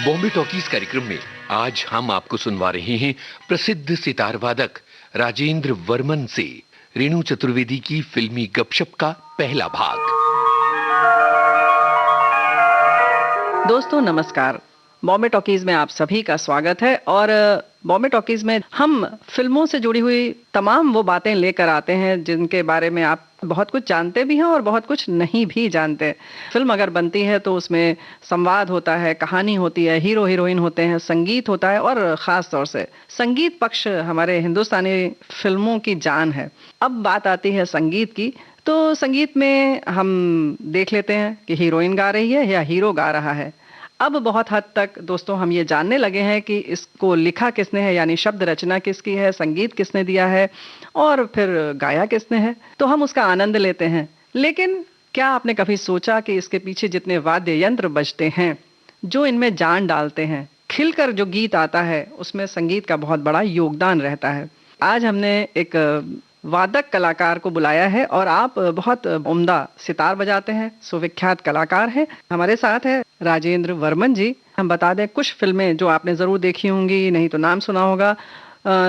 Bombay talkies कार्यक्रम में आज हम आपको सुनवा रहे हैं प्रसिद्ध सितार वादक राजेंद्र वर्मन से रेणु चतुर्वेदी की फिल्मी गपशप का पहला भाग। दोस्तों नमस्कार। बॉम्बे टॉकीज में आप सभी का स्वागत है और बॉम्बे टॉकीज में हम फिल्मों से जुड़ी हुई तमाम वो बातें लेकर आते हैं जिनके बारे में आप बहुत कुछ जानते भी हैं और बहुत कुछ नहीं भी जानते। फिल्म अगर बनती है तो उसमें संवाद होता है, कहानी होती है, हीरो हीरोइन होते हैं, संगीत होता है और ख़ास तौर से संगीत पक्ष हमारे हिंदुस्तानी फिल्मों की जान है। अब बात आती है संगीत की, तो संगीत में हम देख लेते हैं कि हीरोइन गा रही है या हीरो गा रहा है। अब बहुत हद तक दोस्तों हम ये जानने लगे हैं कि इसको लिखा किसने है, यानी शब्द रचना किसकी है, संगीत किसने दिया है और फिर गाया किसने है, तो हम उसका आनंद लेते हैं। लेकिन क्या आपने कभी सोचा कि इसके पीछे जितने वाद्य यंत्र बजते हैं, जो इनमें जान डालते हैं, खिलकर जो गीत आता है, उसमें संगीत का बहुत बड़ा योगदान रहता है। आज हमने एक वादक कलाकार को बुलाया है और आप बहुत उम्दा सितार बजाते हैं, सुविख्यात कलाकार हैं। हमारे साथ है राजेंद्र वर्मन जी। हम बता दें कुछ फिल्में जो आपने ज़रूर देखी होंगी, नहीं तो नाम सुना होगा,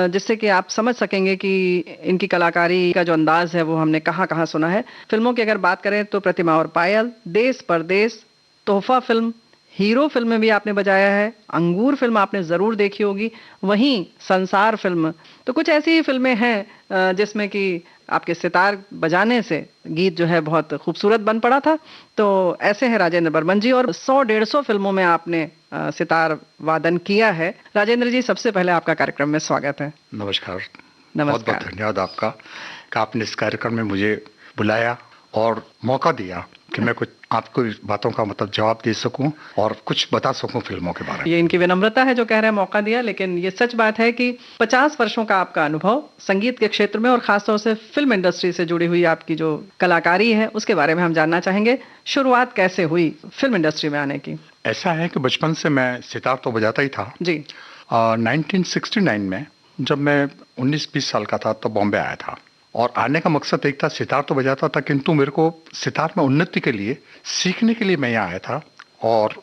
जिससे कि आप समझ सकेंगे कि इनकी कलाकारी का जो अंदाज है वो हमने कहाँ कहाँ सुना है। फिल्मों की अगर बात करें तो प्रतिमा और पायल, देश परदेश, तोहफा फिल्म, हीरो फिल्म में भी आपने बजाया है, अंगूर फिल्म आपने ज़रूर देखी होगी, वहीं संसार फिल्म। तो कुछ ऐसी फिल्में हैं जिसमें कि आपके सितार बजाने से गीत जो है बहुत खूबसूरत बन पड़ा था। तो ऐसे हैं राजेंद्र वर्मन जी और 100-150 फिल्मों में आपने सितार वादन किया है। राजेंद्र जी, सबसे पहले आपका कार्यक्रम में स्वागत है। नमस्कार। नमस्कार। बहुत बहुत धन्यवाद आपका कि आपने इस कार्यक्रम में मुझे बुलाया और मौका दिया कि मैं कुछ आपको इस बातों का मतलब जवाब दे सकूं और कुछ बता सकूं फिल्मों के बारे में। ये इनकी विनम्रता है जो कह रहे हैं मौका दिया, लेकिन ये सच बात है कि 50 वर्षों का आपका अनुभव संगीत के क्षेत्र में और खासतौर से फिल्म इंडस्ट्री से जुड़ी हुई आपकी जो कलाकारी है उसके बारे में हम जानना चाहेंगे। शुरुआत कैसे हुई फिल्म इंडस्ट्री में आने की? ऐसा है कि बचपन से मैं सितार तो बजाता ही था जी। 1969 में जब मैं 19-20 साल का था तो बॉम्बे आया था और आने का मकसद एक था, सितार तो बजाता था किंतु मेरे को सितार में उन्नति के लिए सीखने के लिए मैं यहाँ आया था और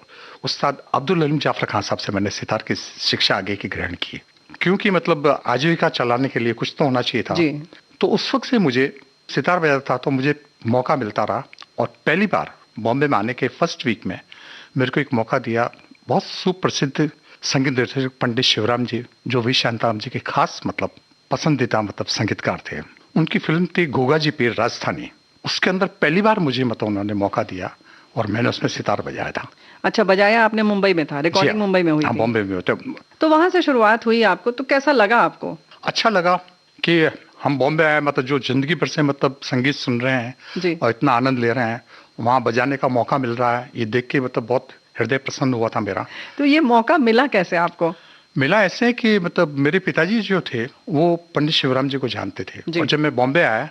उस्ताद अब्दुल अलीम जाफर खान साहब से मैंने सितार की शिक्षा आगे की ग्रहण की, क्योंकि मतलब आजीविका चलाने के लिए कुछ तो होना चाहिए था जी। तो उस वक्त से मुझे सितार बजाता था तो मुझे मौका मिलता रहा और पहली बार बॉम्बे में आने के फर्स्ट वीक में मेरे को एक मौका दिया बहुत सुप्रसिद्ध संगीत निर्देशक पंडित शिवराम जी, जो वी शांताराम जी के खास मतलब पसंदीदा मतलब संगीतकार थे। उनकी फिल्म थी गोगा जी पीर राजस्थानी, उसके अंदर पहली बार मुझे मतलब उन्होंने मौका दिया और मैंने उसमें सितार बजाया था। अच्छा, बजाया आपने मुंबई में था, रिकॉर्डिंग मुंबई में हुई थी? बॉम्बे में होते। तो वहां से शुरुआत हुई आपको, तो कैसा लगा आपको? अच्छा लगा कि हम बॉम्बे आए, मतलब जो जिंदगी भर से मतलब संगीत सुन रहे हैं और इतना आनंद ले रहे हैं, वहाँ बजाने का मौका मिल रहा है, ये देख के मतलब बहुत हृदय प्रसन्न हुआ था मेरा। तो ये मौका मिला कैसे आपको? मिला ऐसे कि मतलब मेरे पिताजी जो थे वो पंडित शिवराम जी को जानते थे और जब मैं बॉम्बे आया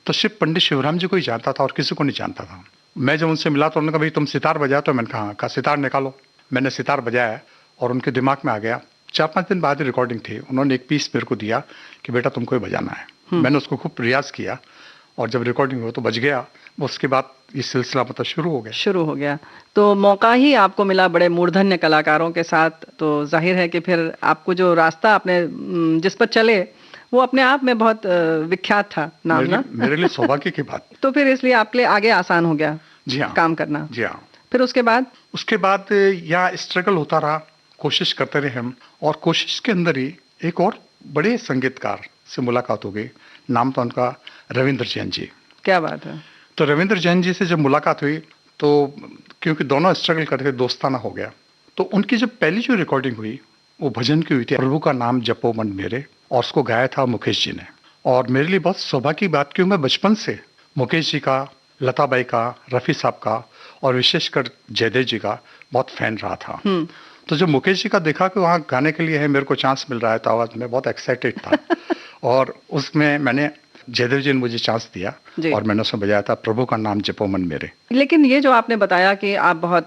तो सिर्फ पंडित शिवराम जी को ही जानता था और किसी को नहीं जानता था। मैं जब उनसे मिला तो उन्होंने कहा भाई तुम सितार बजाओ, तो मैंने कहा सितार निकालो। मैंने सितार बजाया और उनके दिमाग में आ गया। 4-5 दिन बाद रिकॉर्डिंग थी, उन्होंने एक पीस मेरे को दिया कि बेटा तुमको ये बजाना है। मैंने उसको खूब प्रयास किया और जब रिकॉर्डिंग हुआ तो बज गया। उसके बाद ये सिलसिला मतलब शुरू हो गया। तो मौका ही आपको मिला बड़े मूर्धन्य कलाकारों के साथ, तो जाहिर है कि फिर आपको जो रास्ता आपने जिस पर चले वो अपने आप में बहुत विख्यात था नाम ना? मेरे लिए सौभाग्य की बात। तो फिर इसलिए आपके लिए आगे आसान हो गया जी हाँ काम करना? जी हाँ। फिर उसके बाद यहाँ स्ट्रगल होता रहा, कोशिश करते रहे हम और कोशिश के अंदर ही एक और बड़े संगीतकार से मुलाकात हो गई। नाम था उनका रविंद्र जैन जी। क्या बात है। तो रविंद्र जैन जी से जब मुलाकात हुई तो क्योंकि दोनों स्ट्रगल करके दोस्ताना हो गया, तो उनकी जब पहली जो रिकॉर्डिंग हुई वो भजन की हुई थी, प्रभु का नाम जपो मन मेरे, और उसको गाया था मुकेश जी ने। और मेरे लिए बहुत सौभाग्य की बात, क्योंकि मैं बचपन से मुकेश जी का, लताबाई का, रफ़ी साहब का और विशेषकर जयदेव जी का बहुत फैन रहा था। तो जब मुकेश जी का देखा कि वहाँ गाने के लिए है मेरे को चांस मिल रहा है, तो आवाज़ में बहुत एक्साइटेड था और उसमें मैंने जयदेव जी ने मुझे चांस दिया और मैंने उसमें बजाया था प्रभु का नाम जपो मन मेरे। लेकिन ये जो आपने बताया कि आप बहुत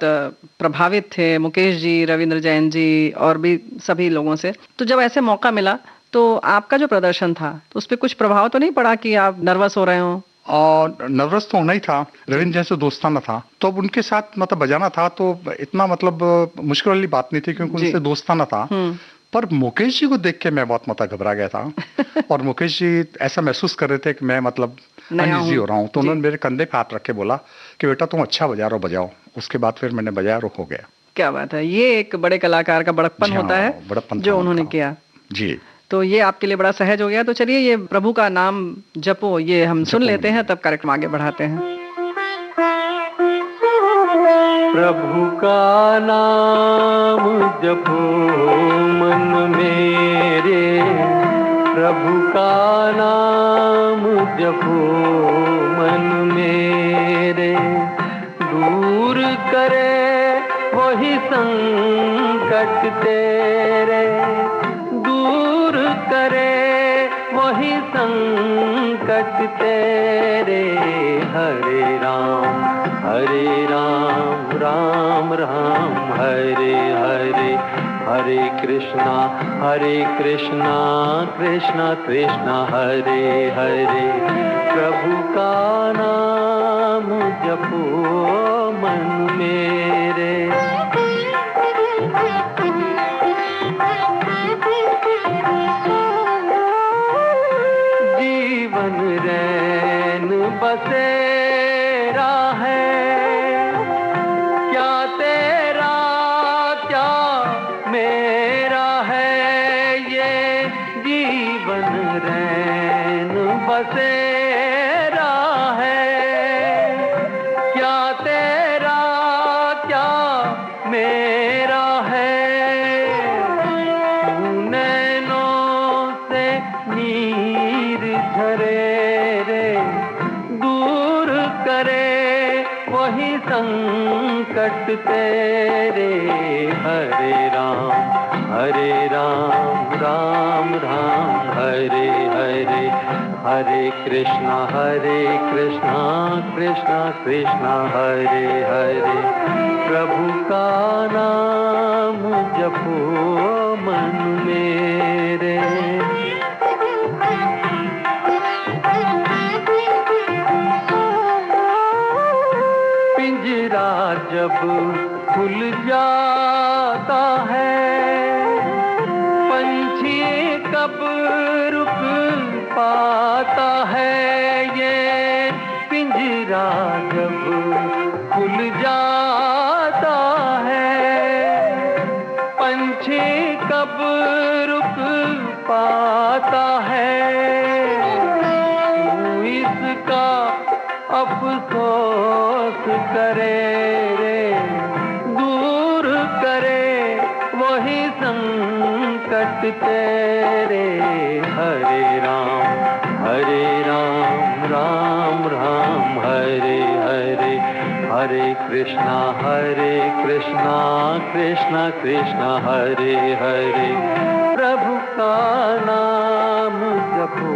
प्रभावित थे मुकेश जी, रविंद्र जैन जी और भी सभी लोगों से, तो जब ऐसे मौका मिला तो आपका जो प्रदर्शन था तो उस पर कुछ प्रभाव तो नहीं पड़ा कि आप नर्वस हो रहे हो और नर्वस तो होना ही था, रविंद्र जैसे दोस्ताना था, तो अब उनके साथ मतलब बजाना था तो इतना मतलब मुश्किल वाली बात नहीं थी क्योंकि जी। उनसे दोस्ताना था। पर मुकेश जी को देख के मैं बहुत मतलब घबरा गया था और मुकेश जी ऐसा महसूस कर रहे थे कि मैं मतलब नया अनईजी हूँ। हो रहा हूँ, तो जी। उन्होंने मेरे कंधे पे हाथ रख के बोला कि बेटा तुम अच्छा बजा रहे हो, बजाओ। उसके बाद फिर मैंने बजाया और हो गया। क्या बात है, ये एक बड़े कलाकार का बड़प्पन जी होता हाँ, है बड़प्पन था जो उन्होंने उनका। किया। जी। तो ये आपके लिए बड़ा सहज हो गया। तो चलिए ये प्रभु का नाम जपो, ये हम सुन जपो लेते मन हैं, में। तब कार्यक्रम आगे बढ़ाते हैं। प्रभु का नाम जपो मन मेरे, प्रभु का नाम जपो मन मेरे, दूर करे वही संकट तेरे, दूर करे वही संकट तेरे। हरे राम राम राम हरे हरे, हरे कृष्णा कृष्णा कृष्णा हरे हरे। प्रभु का नाम जपो मन मेरे। जीवन रैन बसेरा है, क्या तेरा क्या मेरा है, ये जीवन रैन बसेरा है, क्या तेरा क्या मेरा है। नैनों से नीर झरे रे, दूर करे वही संकट तेरे। हरे राम राम राम हरे हरे, हरे कृष्णा कृष्णा कृष्णा हरे हरे। प्रभु का नाम जपो मन मेरे। पिंजरा जब खुल जाता है, पंछी कब रुक पाता है, ये पिंजरा जब खुल जाता है, पंछी कब रुक पाता है। तू इसका अफसोस करे रे, दूर करे वही संकट तेरे। हरे राम राम राम हरे हरे, हरे कृष्णा कृष्णा कृष्णा हरे हरे। प्रभु का नाम जपो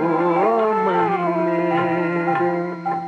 मन मेरे।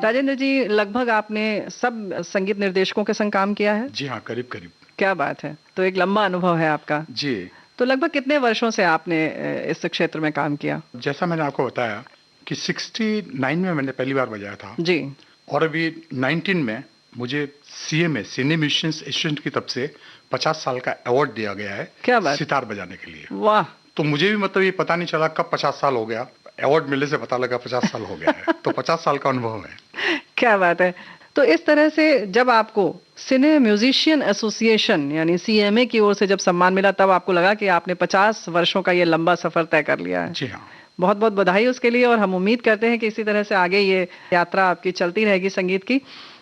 राजेंद्र जी, लगभग आपने सब संगीत निर्देशकों के संग काम किया है। जी हाँ, करीब करीब। क्या बात है, तो एक लंबा अनुभव है आपका। जी। तो लगभग कितने वर्षों से आपने इस क्षेत्र में काम किया? जैसा मैंने आपको बताया कि 69 में मैंने पहली बार बजाया था जी। और अभी 19 में मुझे CMA सिने म्यूजिशियंस एसोसिएशन की तरफ से 50 साल का अवार्ड दिया गया है। क्या बात? सितार बजाने के लिए। वाह। तो मुझे भी मतलब ये पता नहीं चला कब 50 साल हो गया, अवार्ड मिलने से पता लगा 50 साल हो गया है। तो 50 साल का अनुभव है। क्या बात है। तो इस तरह से जब आपको सिने म्यूजिशियन एसोसिएशन यानी CMA की ओर से जब सम्मान मिला, तब आपको लगा कि आपने 50 वर्षों का ये लंबा सफर तय कर लिया है। जी हाँ। बहुत बहुत बधाई उसके लिए, और हम उम्मीद करते हैं कि इसी तरह से आगे ये यात्रा आपकी चलती रहेगी संगीत की।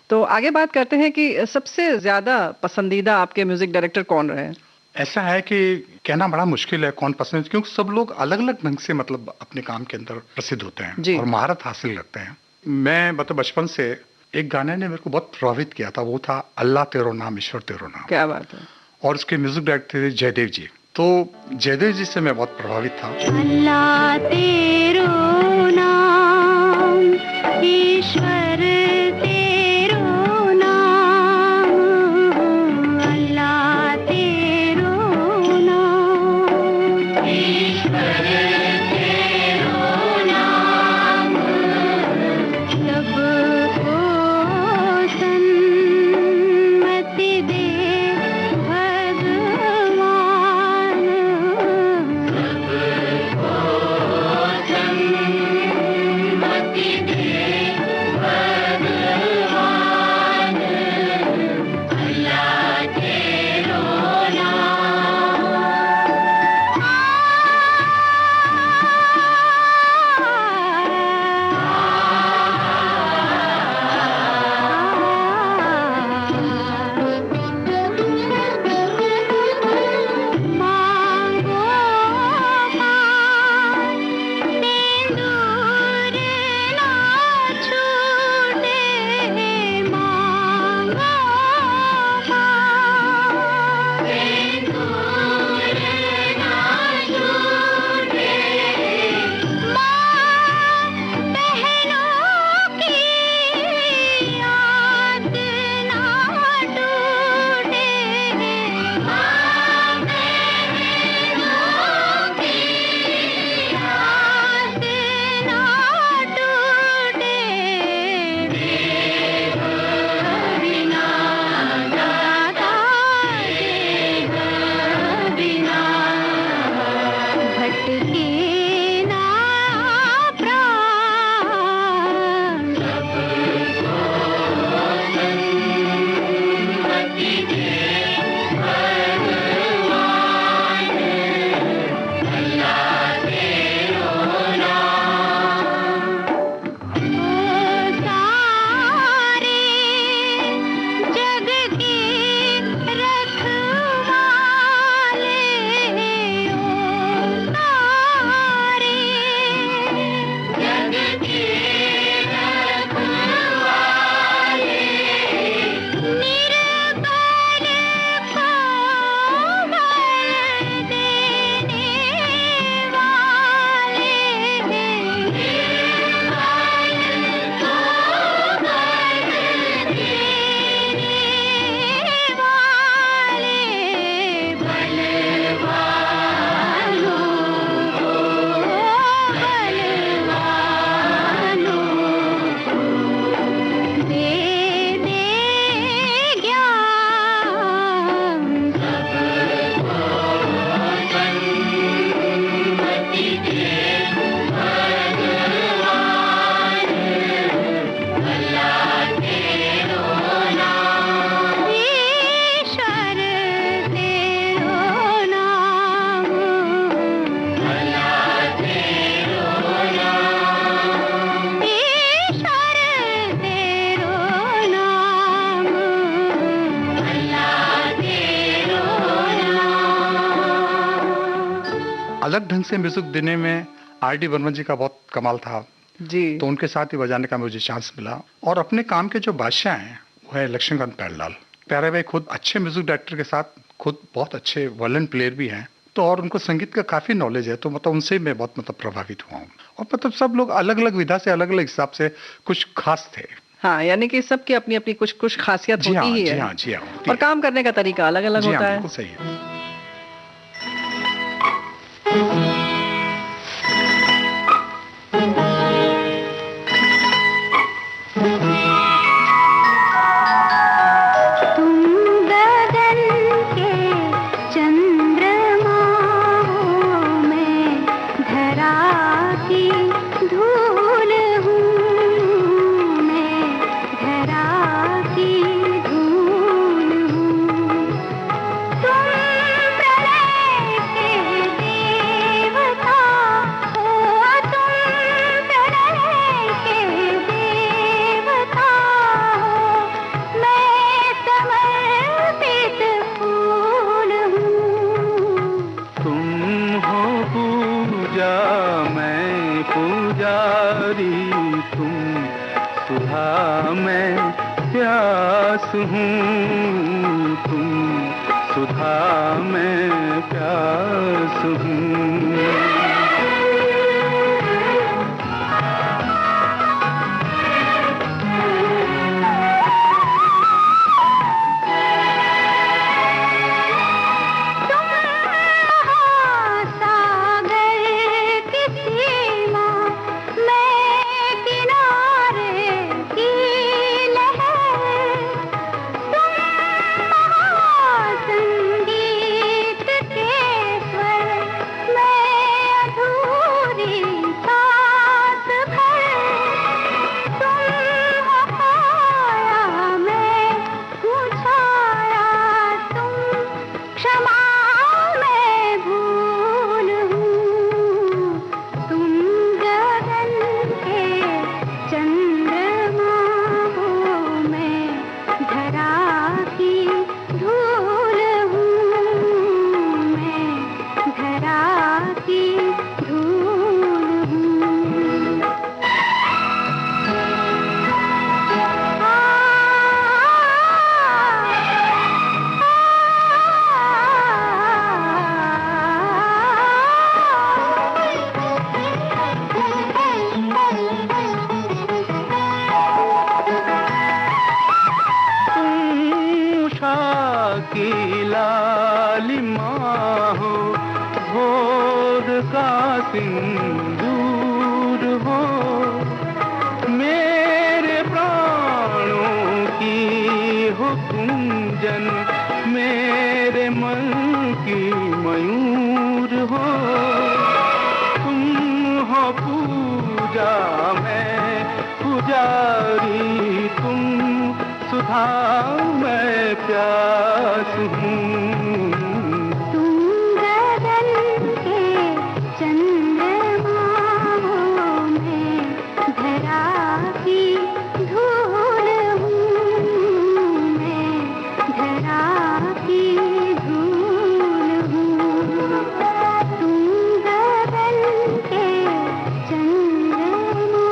तो आगे बात करते हैं कि सबसे ज्यादा पसंदीदा आपके म्यूजिक डायरेक्टर कौन रहे? ऐसा है कि कहना बड़ा मुश्किल है कौन पसंद है, क्योंकि सब लोग अलग अलग ढंग से मतलब अपने काम के अंदर प्रसिद्ध होते हैं और महारत हासिल करते हैं। मैं मतलब बचपन से एक गाने ने मेरे को बहुत प्रभावित किया था, वो था अल्लाह तेरो नाम ईश्वर तेरो नाम। क्या बात है। और उसके म्यूजिक डायरेक्टर थे जयदेव जी। तो जयदेव जी से मैं बहुत प्रभावित था। अल्लाह तेरो नाम ईश्वर तेरो नाम, अल्लाह तेरो नाम ईश्वर तेरो नाम, सब अलग ढंग से म्यूजिक देने में R.D. बर्मन जी का बहुत कमाल था। जी। तो उनके साथ ही बजाने का मुझे चांस मिला। और अपने काम के जो बादशाह हैं वो है लक्ष्मीकांत प्यारेलाल। प्यारे भाई खुद अच्छे म्यूजिक डायरेक्टर के साथ खुद बहुत अच्छे वायलिन प्लेयर भी हैं, तो और उनको संगीत का काफी नॉलेज है, तो मतलब उनसे मैं बहुत मतलब प्रभावित हुआ हूँ। और मतलब सब लोग अलग अलग विधा से अलग अलग हिसाब से कुछ खास थे। हाँ, यानी कि सबकी अपनी अपनी कुछ कुछ खासियत जी होती हाँ, ही जी है। हाँ, जी हाँ, होती और है। काम करने का तरीका अलग अलग जी हाँ, होता है। बिल्कुल सही है। तुम गगन के चंद्रमा हो, मैं धरा की धूल हूँ, मैं धरा की धूल हूँ। तुम प्रलय के देवता हो, तुम प्रलय के देवता हो, मैं समर्पित फूल हूँ। तुम हो पूजा मैं पुजारी, तुम सुधा मैं प्यास हूँ, तुम सुधा मैं प्यास हूँ। सागर की सीमा, मैं किनारे की लहर। तुम महासंगीत के स्वर, मैं अधूरी सांस भर। तुम हो पाया मैं हूँ छाया, तुम क्षमा मैं भूल हूँ। तुम गगन के चंद्रमा हो, मैं धरा की धूल हूँ, मैं धरा की धूल हूँ। तुम उषा की लालिमा हो, भोर का सिंदूर हो, मेरे प्राणों की हो कुंजन, मेरे मन की मयूर हो। तुम हो पूजा मैं पुजारी, तुम सुधा मैं प्यास हूँ। तुम गगन के चंद्रमा हो, मैं धरा की धूल हूँ, मैं धरा की धूल हूँ। तुम गगन के चंद्रमा।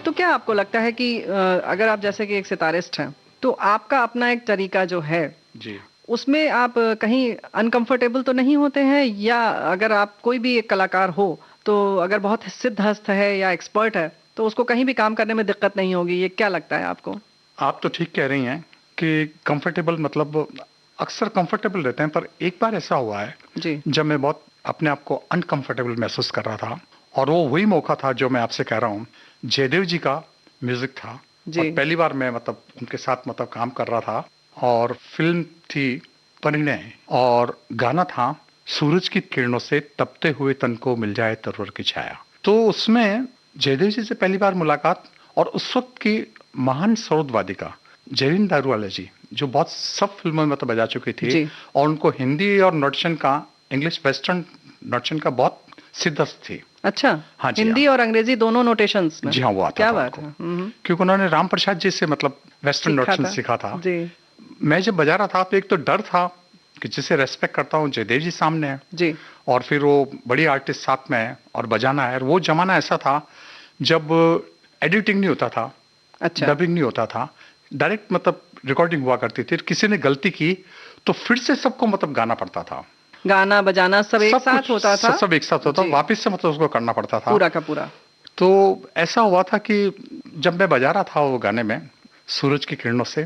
तो क्या आपको लगता है कि अगर आप जैसे कि एक सितारिस्ट हैं, तो आपका अपना एक तरीका जो है जी। उसमें आप कहीं अनकंफर्टेबल तो नहीं होते हैं? या अगर आप कोई भी एक कलाकार हो तो अगर बहुत सिद्धहस्त है या एक्सपर्ट है तो उसको कहीं भी काम करने में दिक्कत नहीं होगी, ये क्या लगता है आपको? आप तो ठीक कह रही हैं कि कंफर्टेबल मतलब अक्सर कंफर्टेबल रहते हैं, पर एक बार ऐसा हुआ है जी। जब मैं बहुत अपने आप को अनकंफर्टेबल महसूस कर रहा था, और वो वही मौका था जो मैं आपसे कह रहा हूँ, जयदेव जी का म्यूजिक था। जी। और पहली बार मैं मतलब उनके साथ मतलब काम कर रहा था, और फिल्म थी परिणय, और गाना था सूरज की किरणों से तपते हुए तन को मिल जाए तरवर की छाया। तो उसमें जयदेव जी से पहली बार मुलाकात, और उस वक्त की महान सरोद वादिका जयवीन दारूवाला जी, जो बहुत सब फिल्मों में मतलब बजा चुकी थी, जी। और उनको हिंदी और नॉर्टन का, इंग्लिश वेस्टर्न नॉर्टन का बहुत सिद्धहस्त थी। अच्छा। हाँ जी, हिंदी और अंग्रेजी दोनों नोटेशंस में? जी हाँ, वो आता क्या था बात उनको। है। क्योंकि उन्होंने राम प्रसाद जी से मतलब वेस्टर्न सीखा नॉर्टन था। सीखा था। जी। मैं जब बजा रहा था तो एक तो डर था कि जिसे रेस्पेक्ट करता हूँ, जयदेव जी सामने है, जी और फिर वो बड़ी आर्टिस्ट साथ में है और बजाना है। और वो जमाना ऐसा था जब एडिटिंग नहीं होता था, अच्छा डबिंग नहीं होता था, डायरेक्ट मतलब रिकॉर्डिंग हुआ करती थी। किसी ने गलती की तो फिर से सबको मतलब गाना पड़ता था, गाना बजाना सब एक साथ कुछ होता था, सब एक साथ होता, जी। वापस से मतलब उसको करना पड़ता था। पूरा का पूरा। तो ऐसा हुआ था कि जब मैं बजा रहा था वो गाने में सूरज की किरणों से,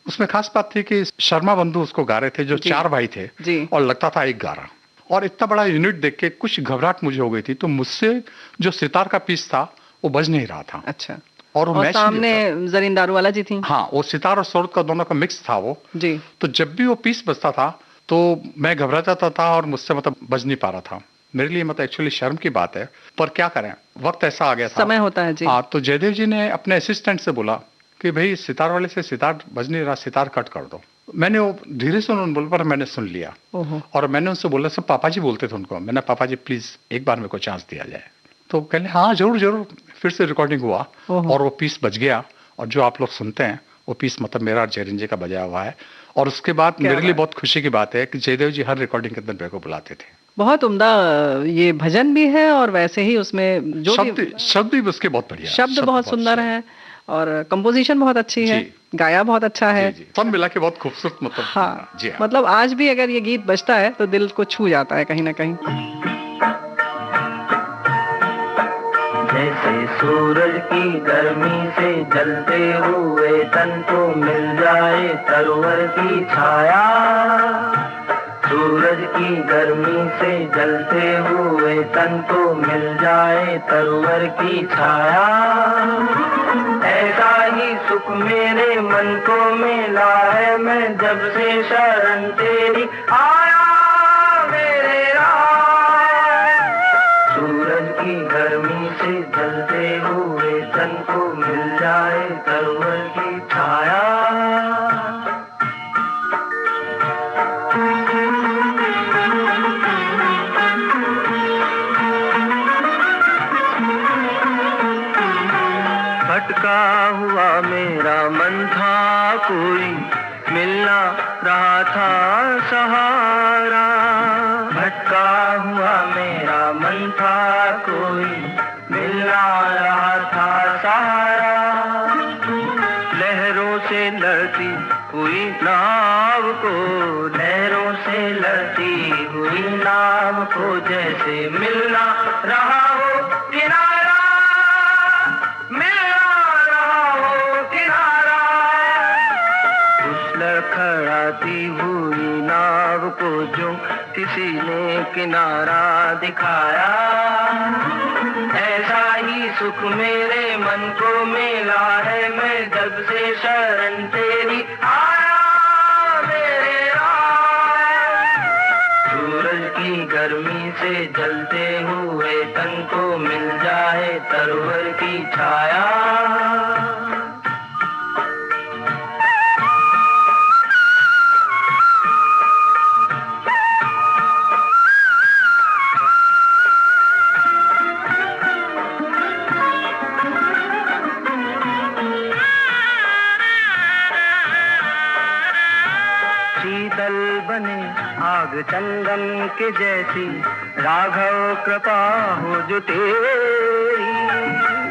उसमें खास बात थी कि शर्मा बंधु उसको गा रहे थे, जो जी। 4 भाई थे, जी। और लगता था एक गा रहा। और इतना बड़ा यूनिट देख के कुछ घबराहट मुझे हो गई थी, तो मुझसे जो सितार का पीस था वो बज नहीं रहा था, अच्छा। और वो और मैच सामने नहीं होता। जरीन दारूवाला जी थी। हाँ, वो सितार और सरोद का दोनों का मिक्स था वो। जी तो जब भी वो पीस बजता था तो मैं घबरा जाता था और मुझसे मतलब बज नहीं पा रहा था। मेरे लिए मतलब एक्चुअली शर्म की बात है, पर क्या करें, वक्त ऐसा आ गया था, समय होता है, जी। हाँ, तो जयदेव जी ने अपने असिस्टेंट से बोला कि भाई सितार वाले से सितार बज नहीं रहा, सितार कट कर दो। मैंने वो धीरे से उन्होंने बोला, पर मैंने सुन लिया। ओहो। और मैंने उनसे बोला, सब पापा जी बोलते थे उनको, मैंने पापा जी प्लीज एक बार मेरे को चांस दिया जाए। तो कहले हाँ जरूर जरूर। फिर से रिकॉर्डिंग हुआ ओहो। और वो पीस बज गया, और जो आप लोग सुनते हैं वो पीस मतलब मेरा और जयरन जी का बजा हुआ है। और उसके बाद क्या मेरे लिए बात। बहुत खुशी की बात है कि जयदेव जी हर रिकॉर्डिंग के अंदर मेरे को बुलाते थे। बहुत उम्दा ये भजन भी है, और वैसे ही उसमें जो भी शब्द भी उसके बहुत बढ़िया है, शब्द बहुत सुंदर अच्छे है, और कंपोजिशन बहुत अच्छी है, जी। गाया बहुत अच्छा है। जी जी, सब मिला के बहुत खूबसूरत मतलब। हाँ, जी हाँ। मतलब आज भी अगर ये गीत बजता है तो दिल को छू जाता है कहीं ना कहीं। जैसे सूरज की गर्मी से जलते हुए तन को मिल जाए तरवर की छाया, सूरज की गर्मी से जलते हुए तन को मिल जाए तरवर की छाया, ऐसा ही सुख मेरे मन को मिला है, मैं जब से शरण तेरी आया मेरे राम। सूरज की गर्मी से जलते हुए तन को मिल जाए तरवर की छाया। भटका हुआ मेरा मन था, कोई मिलना रहा था सहारा, भटका हुआ मेरा मन था, कोई मिलना रहा था सहारा, लहरों से लड़ती हुई नाव को, लहरों से लड़ती हुई नाव को जैसे मिलना रहा हो किनारा, मिलना रहा हो किनारा, उस लड़खड़ाती हुई नाव को जो किसी ने किनारा दिखाया, ऐसा ही सुख मेरे मन को मिला है, मैं जब से शरण तेरी आया मेरे राम। सूरज की गर्मी से जलते हुए तन को मिल जाए तरवर की छाया। शीतल बने आग चंदन के जैसी, राघव कृपा हो जो तेरी,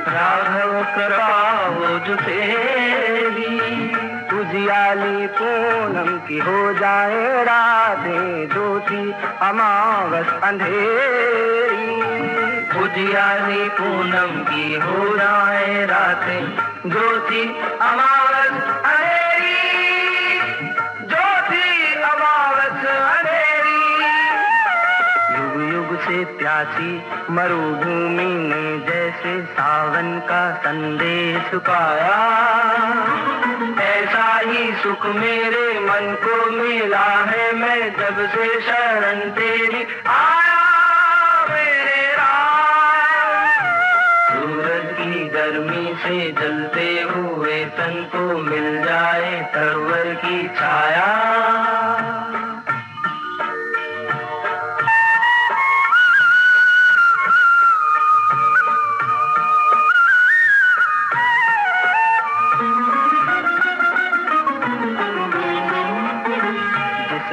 राघव कृपा हो जो तेरी, उजियाली पूनम की हो जाए रातें, ज्योति अमावस अंधेरी, उजियाली पूनम की हो जाए रातें, ज्योति अमावस अंधेरी, युग युग से प्यासी मरुभूमि ने जैसे सावन का संदेश पाया, ऐसा ही सुख मेरे मन को मिला है, मैं जब से शरण तेरी आया मेरे राम। सूरज की गर्मी से जलते हुए तन को मिल जाए तरवर की छाया।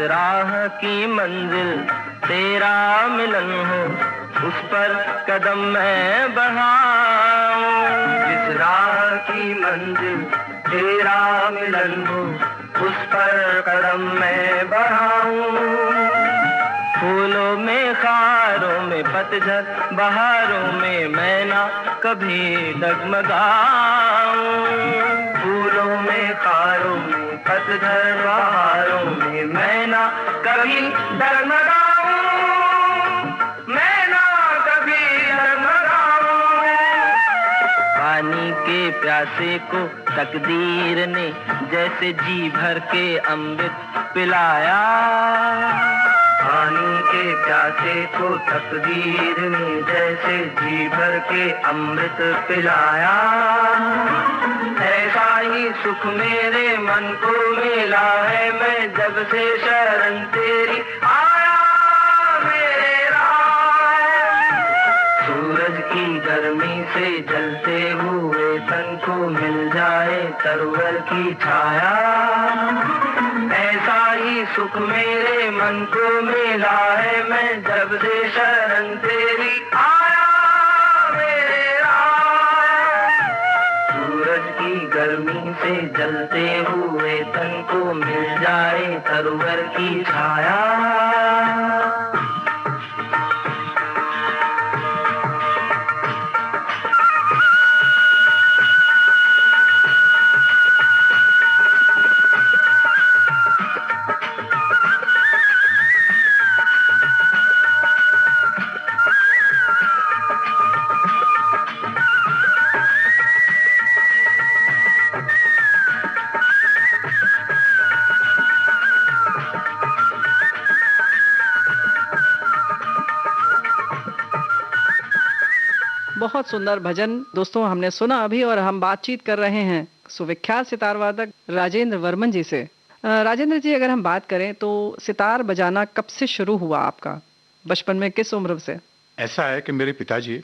राह की मंजिल तेरा मिलन हो, उस पर कदम मैं बढ़ाऊं। जिस राह की मंजिल तेरा मिलन हो, उस पर कदम मैं बढ़ाऊं। फूलों में खारों में पतझड़ बहारों में मैं ना कभी डगमगाऊं। फूलों में खारों में पतझड़ बहारों में मैं ना कभी डगमगाऊं। मैं ना कभी डगमगाऊं। पानी के प्यासे को तकदीर ने जैसे जी भर के अमृत पिलाया। पानी के प्यासे को तकदीर ने जैसे जी भर के अमृत पिलाया। ऐसा ही सुख मेरे मन को मिला है, मैं जब से शरण तेरी आया मेरे राह। सूरज की गर्मी से जलते हुए तन को मिल जाए तरवर की छाया। ऐसा ही सुख मेरे मन को मिला है, मैं जब से शरण तेरी आया मेरे राह। सूरज की गर्मी से जलते हुए तन को मिल जाए तरवर की छाया। बहुत सुंदर भजन दोस्तों हमने सुना अभी, और हम बातचीत कर रहे हैं सुविख्यात सितार वादक राजेंद्र वर्मन जी से। राजेंद्र जी, अगर हम बात करें तो सितार बजाना कब से शुरू हुआ आपका? बचपन में किस उम्र से? ऐसा है कि मेरे पिताजी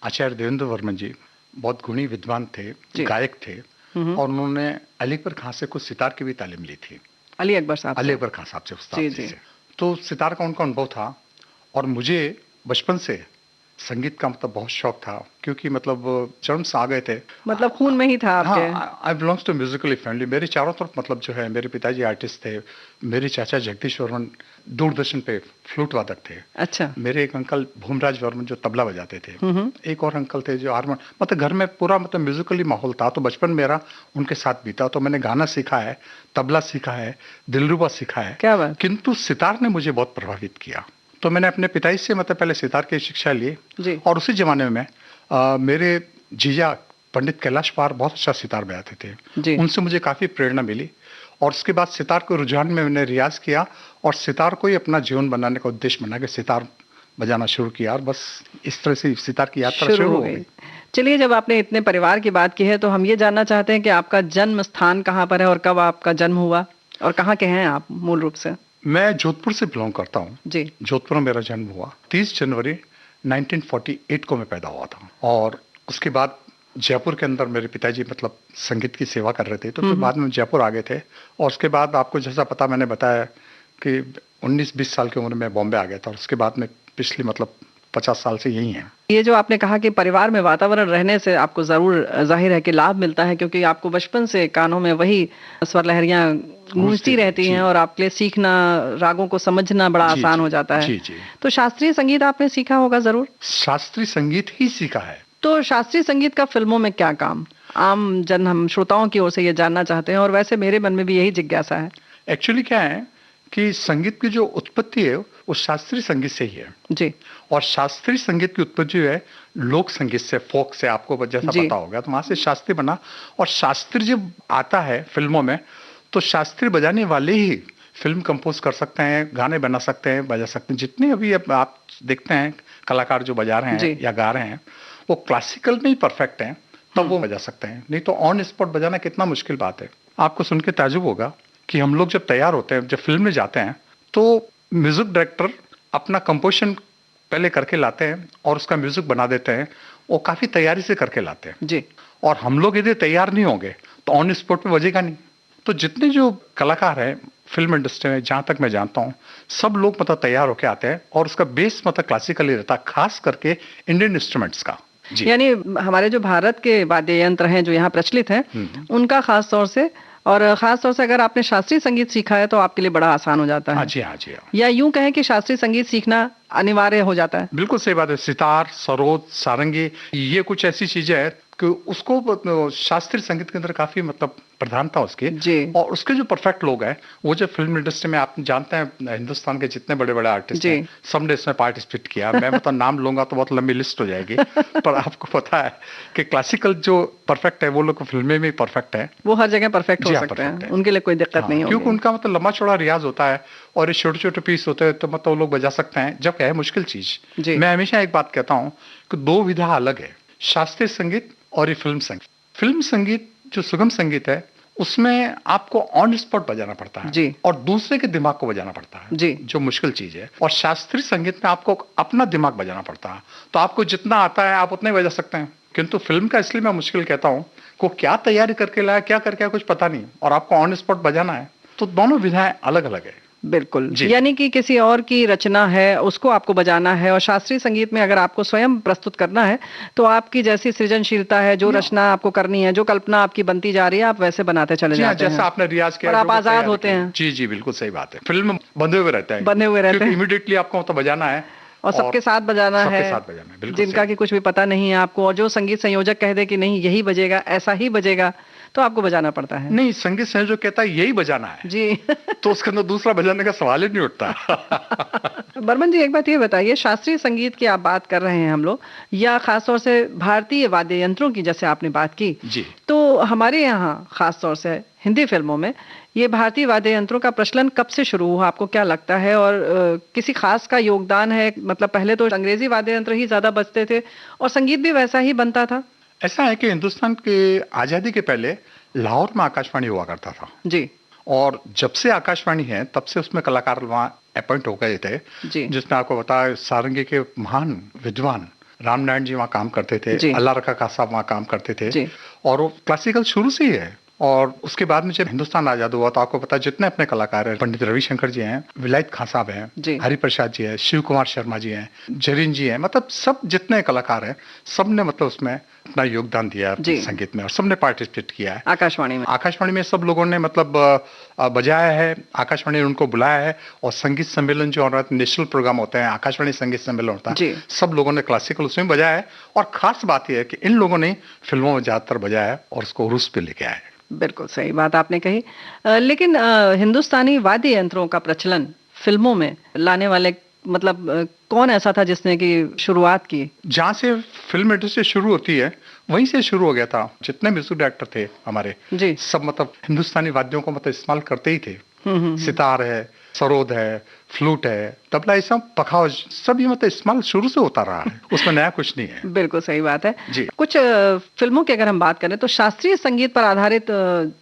आचार्य देवेंद्र वर्मन जी बहुत गुणी विद्वान थे, गायक थे, और उन्होंने अली अकबर खां से कुछ सितार की भी तालीम ली थी। अली अकबर साहब? अली अकबर खां साहब से, उस्ताद जी से। तो सितार का उनका अनुभव था, और मुझे बचपन से संगीत का मतलब बहुत शौक था, क्योंकि मतलब जन्म से आ गए थे, मतलब खून में ही था आपके? हाँ, आई बिलोंग्स टू म्यूजिकली फैमिली। मेरे चारों तरफ मतलब जो है, मेरे पिताजी आर्टिस्ट थे, मेरे चाचा जगदीश वर्मन दूरदर्शन पे फ्लूट वादक थे। अच्छा। मेरे एक अंकल भूमराज वर्मन जो तबला बजाते थे, एक और अंकल थे जो हारमोन, मतलब घर में पूरा मतलब म्यूजिकली माहौल था। तो बचपन मेरा उनके साथ बीता। तो मैंने गाना सीखा है, तबला सीखा है, दिलरुबा सीखा है। क्या बात। किंतु सितार ने मुझे बहुत प्रभावित किया। तो मैंने अपने पिताजी से मतलब पहले सितार की शिक्षा ली, और उसी जमाने में मेरे जीजा पंडित कैलाश पार बहुत अच्छा सितार बजाते थे, उनसे मुझे काफ़ी प्रेरणा मिली। और उसके बाद सितार को रुझान में मैंने रियाज किया, और सितार को ही अपना जीवन बनाने का उद्देश्य बना के सितार बजाना शुरू किया, और बस इस तरह से सितार की यात्रा शुरू हो गई। चलिए, जब आपने इतने परिवार की बात की है तो हम ये जानना चाहते हैं कि आपका जन्म स्थान कहाँ पर है, और कब आपका जन्म हुआ, और कहाँ के हैं आप मूल रूप से? मैं जोधपुर से बिलोंग करता हूँ जी। जोधपुर में मेरा जन्म हुआ। 30 जनवरी 1948 को मैं पैदा हुआ था, और उसके बाद जयपुर के अंदर मेरे पिताजी मतलब संगीत की सेवा कर रहे थे, तो फिर बाद में जयपुर आ गए थे। और उसके बाद आपको जैसा पता मैंने बताया कि 19-20 साल की उम्र में बॉम्बे आ गया था, और उसके बाद में पिछली मतलब 50 साल से यही है। ये जो आपने कहा कि परिवार में वातावरण रहने से आपको जरूर जाहिर है कि लाभ मिलता है, क्योंकि आपको बचपन से कानों में वही स्वर लहरियां गूंजती रहती हैं, और आपके लिए सीखना, रागों को समझना बड़ा आसान हो जाता है। जी। तो शास्त्रीय संगीत आपने सीखा होगा जरूर? शास्त्रीय संगीत ही सीखा है। तो शास्त्रीय संगीत का फिल्मों में क्या काम? आम जन, हम श्रोताओं की ओर से ये जानना चाहते हैं, और वैसे मेरे मन में भी यही जिज्ञासा है। एक्चुअली क्या है कि संगीत की जो उत्पत्ति है वो शास्त्रीय संगीत से ही है जी। और शास्त्रीय संगीत की उत्पत्ति जो है लोक संगीत से, फोक से, आपको जैसा पता होगा, तो वहां से शास्त्रीय बना। और शास्त्रीय जब आता है फिल्मों में तो शास्त्रीय बजाने वाले ही फिल्म कंपोज कर सकते हैं, गाने बना सकते हैं, बजा सकते हैं। जितने अभी आप देखते हैं कलाकार जो बजा रहे हैं या गा रहे हैं वो क्लासिकल में ही परफेक्ट हैं, तब वो बजा सकते हैं, नहीं तो ऑन स्पॉट बजाना कितना मुश्किल बात है। आपको सुन के ताजुब होगा कि हम लोग जब तैयार होते हैं, जब फिल्म में जाते हैं, तो म्यूजिक डायरेक्टर अपना कंपोजिशन पहले करके लाते हैं और उसका म्यूजिक बना देते हैं, वो काफी तैयारी से करके लाते हैं जी। और हम लोग यदि तैयार नहीं होंगे तो ऑन स्पॉट पे बजेगा नहीं। तो जितने जो कलाकार हैं फिल्म इंडस्ट्री में जहां तक मैं जानता हूँ सब लोग मतलब तैयार होके आते हैं और उसका बेस मतलब क्लासिकली रहता है, खास करके इंडियन इंस्ट्रूमेंट्स का। जी यानी हमारे जो भारत के वाद्य यंत्र हैं जो यहाँ प्रचलित हैं, उनका खास तौर से, और खास तौर से अगर आपने शास्त्रीय संगीत सीखा है तो आपके लिए बड़ा आसान हो जाता हाँ है। जी, हाँ जी, हाँ। या यूं कहें कि शास्त्रीय संगीत सीखना अनिवार्य हो जाता है। बिल्कुल सही बात है। सितार, सरोद, सारंगी, ये कुछ ऐसी चीजें हैं कि उसको शास्त्रीय संगीत के अंदर काफी मतलब प्रधानता उसकी। जी। और उसके जो परफेक्ट लोग हैं, वो जो फिल्म इंडस्ट्री में आप जानते हैं हिंदुस्तान के जितने बड़े बड़े आर्टिस्ट जी। हैं, सबने इसमें पार्टिसिपेट किया। मैं मतलब नाम लूंगा तो बहुत लंबी लिस्ट हो जाएगी। पर आपको पता है कि क्लासिकल जो परफेक्ट है वो लोग फिल्में में परफेक्ट है। वो हर जगह परफेक्ट हो जी हाँ, सकते perfect हैं, है। उनके लिए कोई दिक्कत हाँ, नहीं क्योंकि होगी। उनका मतलब लंबा चौड़ा रियाज होता है और ये छोटे छोटे पीस होते हैं, तो मतलब वो लोग बजा सकते हैं, जब क्या है मुश्किल चीज। जी। मैं हमेशा एक बात कहता हूँ कि दो विधा अलग है, शास्त्रीय संगीत और ये फिल्म संगीत। फिल्म संगीत जो सुगम संगीत है उसमें आपको ऑन स्पॉट बजाना पड़ता है जी। और दूसरे के दिमाग को बजाना पड़ता है, जी। जो मुश्किल चीज है। और शास्त्रीय संगीत में आपको अपना दिमाग बजाना पड़ता है, तो आपको जितना आता है आप उतना ही बजा सकते हैं। किंतु फिल्म का इसलिए मैं मुश्किल कहता हूँ को क्या तैयारी करके लाया, क्या करके आया, कुछ पता नहीं, और आपको ऑन स्पॉट बजाना है, तो दोनों विधाएं अलग अलग है। बिल्कुल, जी। यानी कि किसी और की रचना है उसको आपको बजाना है, और शास्त्रीय संगीत में अगर आपको स्वयं प्रस्तुत करना है तो आपकी जैसी सृजनशीलता है, जो रचना आपको करनी है, जो कल्पना आपकी बनती जा रही है, आप वैसे बनाते चले जी हाँ, जाते हैं। जैसा आपने रियाज किया और आप जो आजाद तैयारी होते की। हैं। जी जी, बिल्कुल सही बात है। फिल्म बंधे हुए रहता है, बंधे हुए रहते क्योंकि हैं। इमीडिएटली आपको तो बजाना है और सबके साथ बजाना सबके है, साथ बजाना है, बिल्कुल जिनका सही। कि कुछ भी पता नहीं है आपको, और जो संगीत संयोजक कह दे कि नहीं यही बजेगा, ऐसा ही बजेगा, तो आपको बजाना पड़ता है। नहीं, संगीत संयोजक कहता है यही बजाना है, जी। तो उसके अंदर दूसरा बजाने का सवाल ही नहीं उठता। बर्मन जी, एक बात ये बताइए, शास्त्रीय संगीत की आप बात कर रहे हैं हम लोग, या खासतौर से भारतीय वाद्य यंत्रों की जैसे आपने बात की, जी। तो हमारे यहाँ खासतौर से हिंदी फिल्मों में ये भारतीय वाद्य यंत्रों का प्रचलन कब से शुरू हुआ, आपको क्या लगता है? और किसी खास का योगदान है? मतलब पहले तो अंग्रेजी वाद्य यंत्र ही ज्यादा बजते थे और संगीत भी वैसा ही बनता था। ऐसा है कि हिंदुस्तान के आजादी के पहले लाहौर में आकाशवाणी हुआ करता था जी। और जब से आकाशवाणी है तब से उसमें कलाकार वहाँ अपॉइंट हो गए थे, जी। जिसमें आपको बताया सारंगी के महान विद्वान रामनारायण जी वहाँ काम करते थे, जी। अल्लाह रखा खां साहब वहाँ काम करते थे। जी। और वो क्लासिकल शुरू से ही है। और उसके बाद में जब हिंदुस्तान आजाद हुआ तो आपको पता है जितने अपने कलाकार हैं, पंडित रविशंकर जी हैं, विलायत खां साहब हैं, जी। हरिप्रसाद जी हैं, शिव कुमार शर्मा जी हैं, जरीन जी हैं, मतलब सब जितने कलाकार हैं सबने मतलब उसमें अपना योगदान दिया है जी। संगीत में, और सबने पार्टिसिपेट किया है। आकाशवाणी में आकाशवाणी में सब लोगों ने मतलब बजाया है, आकाशवाणी ने उनको बुलाया है, और संगीत सम्मेलन जो और नेशनल प्रोग्राम होते हैं, आकाशवाणी संगीत सम्मेलन होता जी। है, सब लोगों ने क्लासिकल उसमें बजाया है। और खास बात यह है कि इन लोगों ने फिल्मों में ज्यादातर बजाया है और उसको उर्स पे लेके आए। बिल्कुल सही बात आपने कही। लेकिन हिंदुस्तानी वाद्य यंत्रों का प्रचलन फिल्मों में लाने वाले मतलब कौन ऐसा था जिसने की शुरुआत की? जहाँ से फिल्म इंडस्ट्री शुरू होती है वहीं से शुरू हो गया था। जितने म्यूजिक डायरेक्टर थे हमारे, जी। सब मतलब हिंदुस्तानी वाद्यों को मतलब इस्तेमाल करते ही थे। सितार है, सरोद है, फ्लूट है, तबला, ये सब पखाव, सब ये मतलब इस्तेमाल शुरू से होता रहा है, उसमें नया कुछ नहीं है। बिल्कुल सही बात है जी। कुछ फिल्मों की अगर हम बात करें तो शास्त्रीय संगीत पर आधारित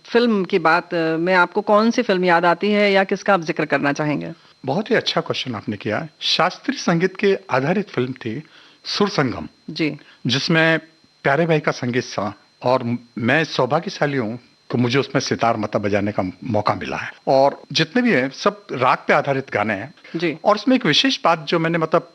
फिल्म की बात में आपको कौन सी फिल्म याद आती है, या किसका आप जिक्र करना चाहेंगे? बहुत ही अच्छा क्वेश्चन आपने किया। शास्त्रीय संगीत के आधारित फिल्म थी सुर संगम, जी। जिसमें प्यारे भाई का संगीत था, और मैं सौभाग्यशाली हूँ कि मुझे उसमें सितार मतलब बजाने का मौका मिला है। और जितने भी हैं सब राग पे आधारित गाने हैं। जी। और उसमें एक विशेष बात जो मैंने मतलब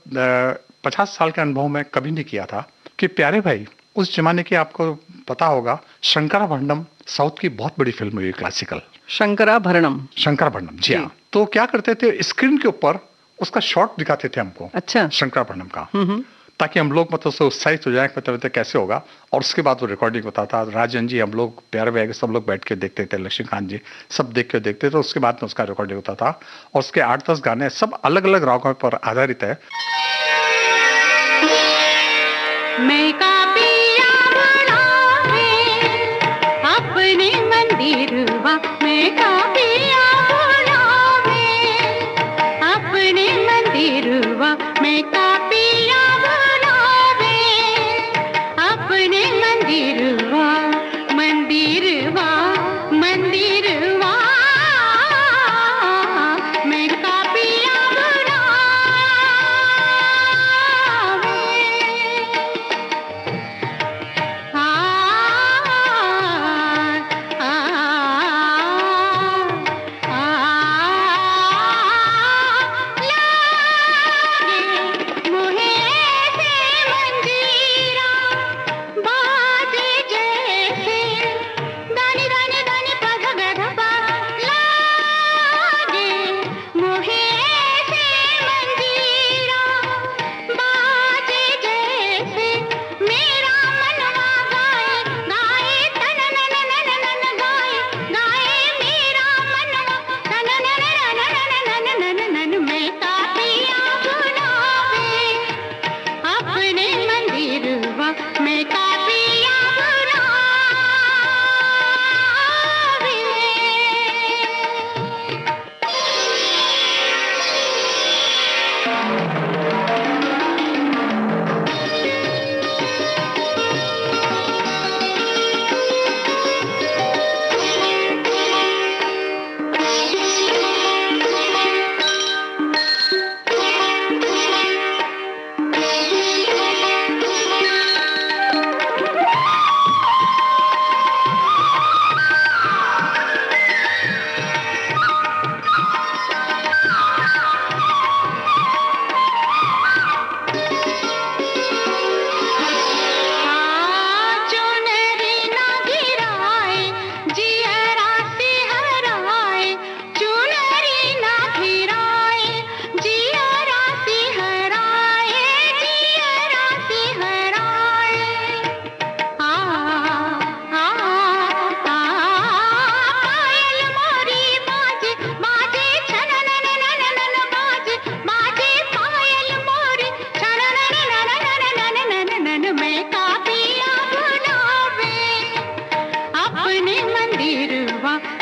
50 साल के अनुभव में कभी नहीं किया था कि प्यारे भाई उस जमाने की, आपको पता होगा, शंकराभरणम साउथ की बहुत बड़ी फिल्म हुई क्लासिकल, शंकराभरणम। शंकराभरणम, जी जी। हाँ। तो क्या करते थे, स्क्रीन के ऊपर उसका शॉट दिखाते थे हमको, अच्छा। शंकराभरणम का, ताकि हम लोग मतलब उससे उत्साहित हो जाए, मतलब कैसे होगा। और उसके बाद वो रिकॉर्डिंग होता था, राजन जी, हम लोग प्यारे भाई सब लोग बैठ के देखते थे, लक्ष्मीकांत जी सब देख के देखते थे। उसके बाद में उसका रिकॉर्डिंग होता था, और उसके 8-10 गाने सब अलग अलग रागों पर आधारित है। मैं का पिया बुलावे अपने मंदिरवा, मैं का पिया बुलावे अपने मंदिरवा, मैं का पिया बुलावे अपने मंदिरवा, मंदिरवा मंदिरवा, मैं का पिया बुलावे।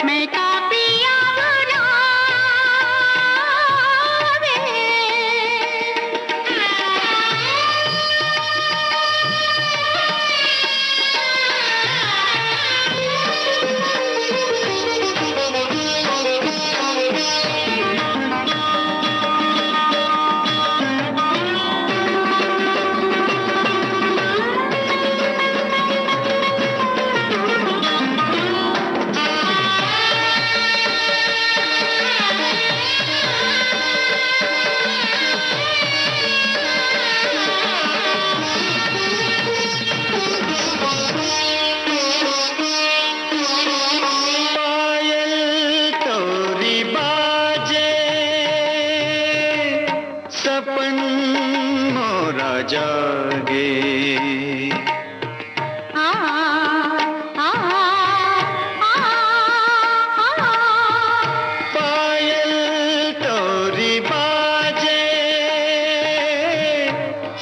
मैं का पिया बुलावे। सपन मोरा जागे। आ आ आ पायल तोरी बाजे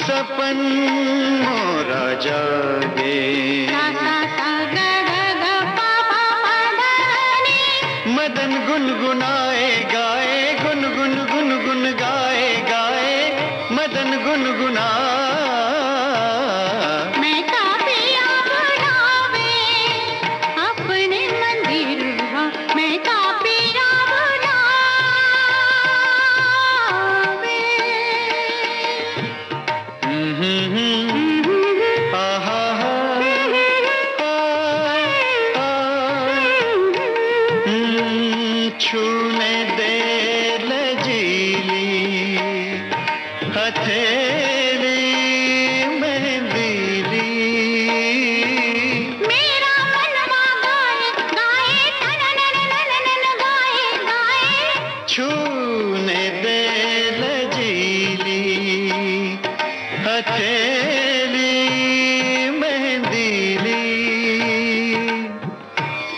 सपन मोरा जागे। सा सा सा ग ग ग पा पा पा ध नि। मदन गुनगुनाए गाए गुनगुन गुनगुन गाए गाए मदन गुनगुना। मैं का पिया बुलावे अपने मंदिर मैं का पिया बुलावे। आहा हा छूने दे लजीली हथेली मेहंदीली। मेरा मनवा गाए गाए नन नन नन नन गाए गाए। छूने दे लजीली हथेली मेहंदीली।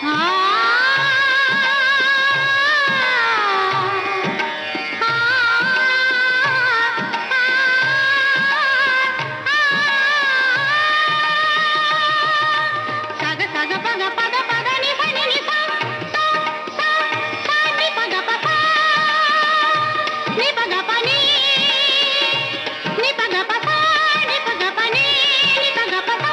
आ साग साग पग पग पग नि सा नि सा सा सा सा नि पग प सा नि पग प नि पग प सा नि पग प नि पग प सा।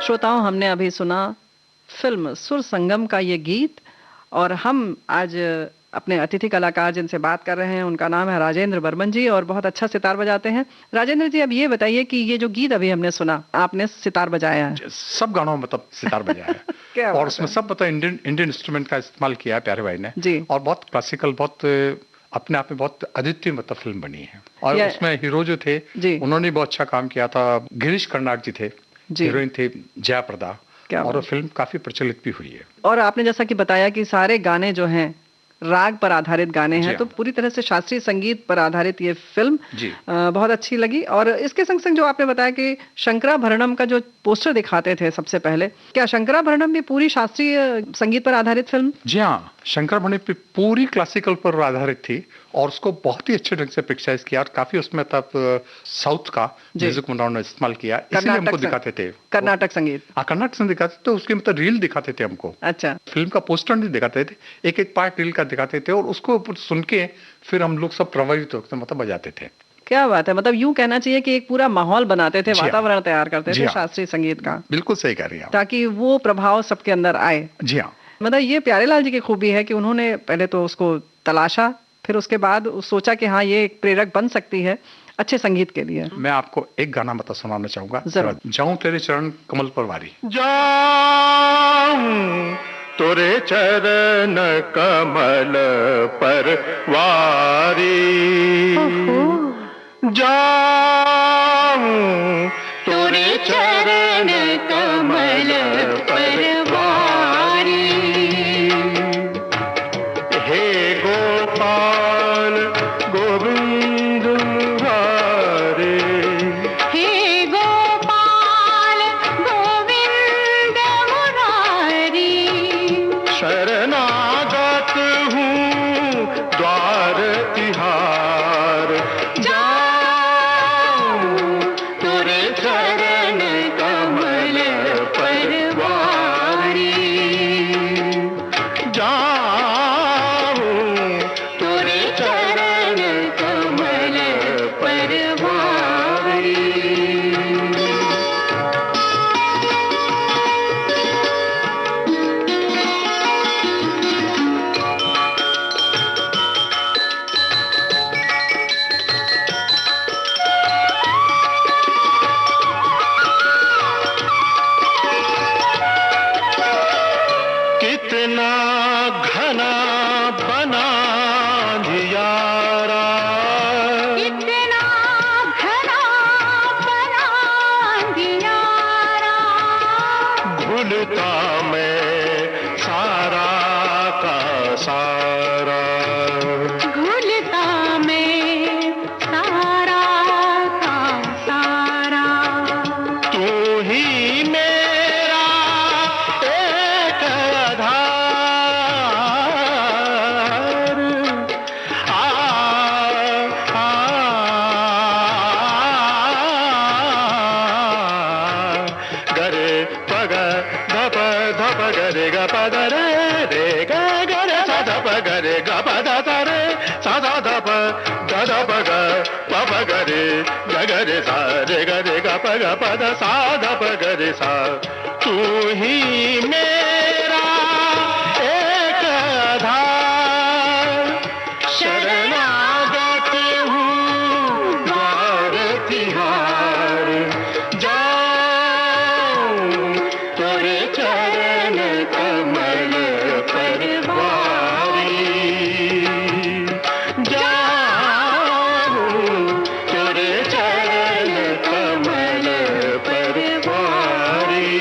श्रोताओं, हमने अभी सुना फिल्म सुर संगम का ये गीत और हम आज अपने अतिथि कलाकार जिनसे बात कर रहे हैं उनका नाम है राजेंद्र बर्मन जी और बहुत अच्छा सितार बजाते हैं। राजेंद्र जी, अब ये बताइए कि ये जो गीत अभी हमने सुना आपने सितार बजाया है। सब गानों में मतलब सितार बजाया क्या है बात और उसमें सब मतलब इंडियन इंस्ट्रूमेंट का इस्तेमाल किया है प्यारे भाई ने जी। और बहुत क्लासिकल, बहुत अपने आप में बहुत अद्वितीय मतलब फिल्म बनी है। और ये- उसमें हीरो जो थे जी। उन्होंने बहुत अच्छा काम किया था। गिरीश कर्नाड जी थे, जी। हीरोइन थे जयाप्रदा क्या और बात। वो फिल्म काफी प्रचलित भी हुई है। और आपने जैसा कि बताया कि सारे गाने जो हैं राग पर आधारित गाने जी हैं, तो हाँ। पूरी तरह से शास्त्रीय संगीत पर आधारित ये फिल्म जी। बहुत अच्छी लगी। और इसके संग संग जो आपने बताया कि शंकराभरणम का जो पोस्टर दिखाते थे सबसे पहले, क्या शंकराभरणम भी पूरी शास्त्रीय संगीत पर आधारित फिल्म? जी हाँ, शंकराभरणम पे पूरी क्लासिकल पर आधारित थी और उसको बहुत ही अच्छे ढंग से पिक्चराइज किया और काफी उसमें तब साउथ का जी। म्यूजिक उन्होंने इस्तेमाल किया, इसलिए हमको दिखाते थे। कर्नाटक संगीत। हाँ, कर्नाटक संगीत दिखाते तो उसके मतलब रील दिखाते थे हमको। अच्छा। फिल्म का पोस्टर नहीं दिखाते थे, एक एक पार्ट रील का दिखाते थे और उसको सुन के फिर हम लोग सब प्रभावित होते मतलब बजाते थे। क्या बात है, मतलब यूं कहना चाहिए कि एक पूरा माहौल बनाते थे, जी हाँ। वातावरण तैयार करते जी थे हाँ। शास्त्रीय संगीत का, बिल्कुल सही कह रही हैं आप। ताकि वो प्रभाव सबके अंदर आए। जी हाँ। मतलब ये प्यारेलाल जी की खूबी है कि उन्होंने पहले तो उसको तलाशा, फिर उसके बाद सोचा कि हाँ ये एक प्रेरक बन सकती है अच्छे संगीत के लिए। मैं आपको एक गाना मतलब सुनाना चाहूंगा। जरूर। जाऊं तेरे चरण कमल पर वारी। जाऊं तोरे चरण कमल पर वारी। जाऊं तोरे चरण कमल पर वारी। हे गोपाल गोविंद मुरारे। हे गोपाल गोविंद मुरारे। कितना घना बना अंधियारा, कितना घना बना अंधियारा, भूलता मैं सारा का सारा, भूलता मैं सारा का सारा। तू ही मेरा एक आधार, आ, आ, गरे पग धप धप गरे ग पद रे ग गरे सा धप गरे ग पद रे सा धा धप ध धप ग प प गरे ग गरे सा रे ग पद सा धप गरे सा। तू ही मेरा एक आधार, शरणागत हूँ द्वार तिहार, जाऊं तेरे चरण कमल पर बारी, जाऊं तेरे चरण कमल पर बारी।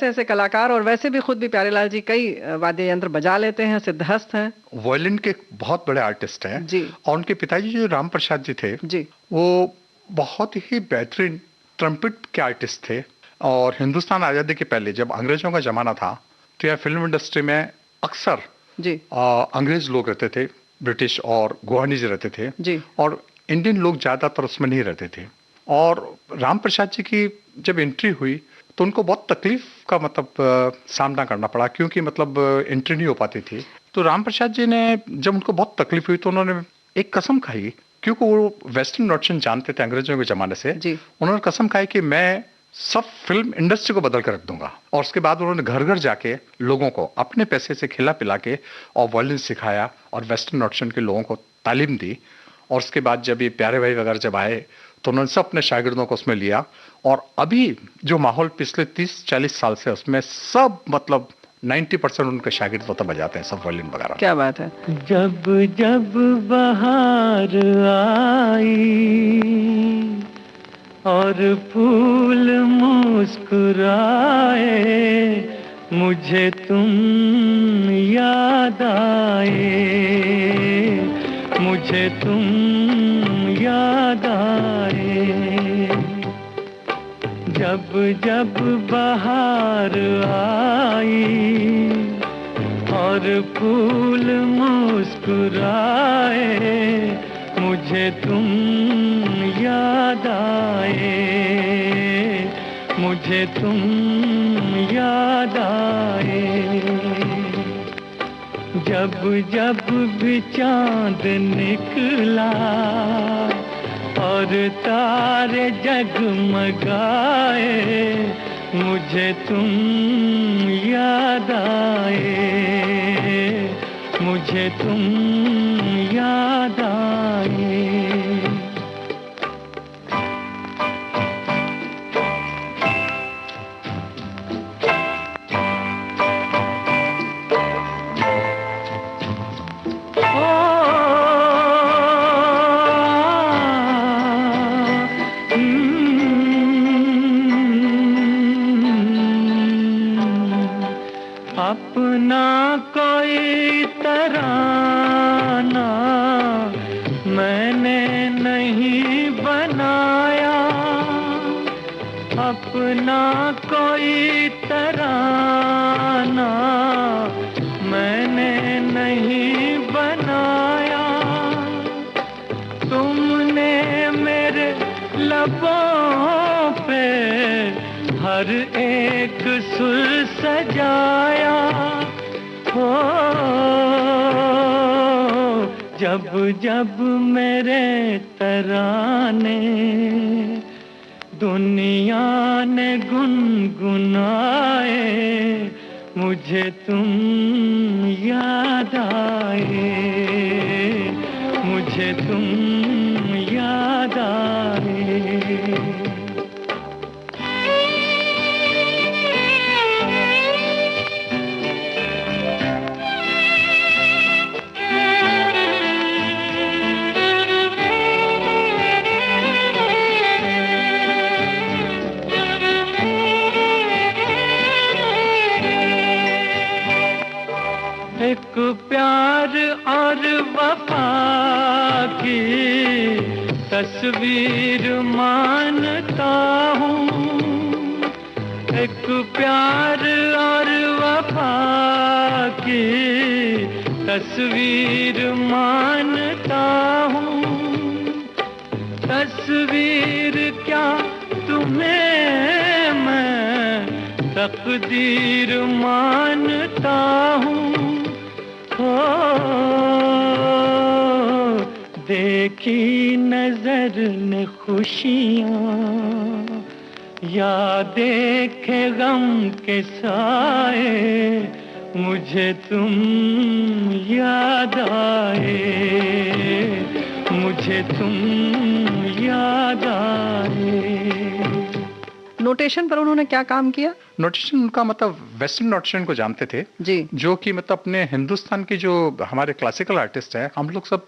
से ऐसे कलाकार, और वैसे भी खुद भी प्यारेलाल जी कई वाद्य यंत्र बजा लेते हैं, सिद्धहस्त हैं। वायलिन के बहुत बड़े आर्टिस्ट हैं जी। और उनके पिताजी जो राम प्रसाद जी थे जी। वो बहुत ही बेहतरीन ट्रम्पेट के आर्टिस्ट थे। और हिंदुस्तान आज़ादी के पहले जब अंग्रेजों का जमाना था तो यह फिल्म इंडस्ट्री में अक्सर जी। अंग्रेज लोग रहते थे, ब्रिटिश और गुआनीज रहते थे जी। और इंडियन लोग ज़्यादातर उसमें नहीं रहते थे। और राम प्रसाद जी की जब एंट्री हुई तो उनको बहुत तकलीफ का सामना करना पड़ा, क्योंकि एंट्री नहीं हो पाती थी। तो राम प्रसाद जी ने जब उनको बहुत तकलीफ हुई तो उन्होंने एक कसम खाई, क्योंकि वो वेस्टर्न नोशन जानते थे अंग्रेजों के ज़माने से। जी। उन्होंने कसम खाई कि मैं सब फिल्म इंडस्ट्री को बदल कर रख दूंगा। और उसके बाद उन्होंने घर घर जाके लोगों को अपने पैसे से खिला पिला के और वायलिन सिखाया और वेस्टर्न नोशन के लोगों को तालीम दी। और उसके बाद जब ये प्यारे भाई वगैरह जब आए तो उन्होंने सब अपने शागिर्दों को उसमें लिया। और अभी जो माहौल पिछले 30-40 साल से उसमें सब 90% उनके शागिर्द बजाते हैं सब वायलिन वगैरह। क्या बात है। जब जब बहार आई और फूल मुस्कुराए, मुझे तुम याद आए, मुझे तुम याद आए। जब जब बहार आई और फूल मुस्कुराए, मुझे तुम याद आए, मुझे तुम याद आए। जब जब भी चांद निकला और तारे जगमगाए, मुझे तुम याद आए, मुझे तुम याद आए। अपना कोई तराना मैंने नहीं बनाया, अपना कोई तराना मैंने नहीं बनाया। तुमने मेरे लबों पे हर एक सुर सजाया। हो जब जब मेरे तराने दुनिया ने गुनगुनाए, मुझे तुम याद आए, मुझे तुम याद आए। एक प्यार और वफा की तस्वीर मानता हूँ, एक प्यार और वफा की तस्वीर मानता हूँ। तस्वीर क्या तुम्हें मैं तकदीर मानता हूँ। हो देखी नजर ने खुशियाँ या देखे गम के साए, मुझे तुम याद आए, मुझे तुम याद आए। नोटेशन पर उन्होंने क्या काम किया? नोटेशन उनका मतलब वेस्टर्न नोटेशन को जानते थे जी। जो कि मतलब अपने हिंदुस्तान की जो हमारे क्लासिकल आर्टिस्ट हैं, हम लोग सब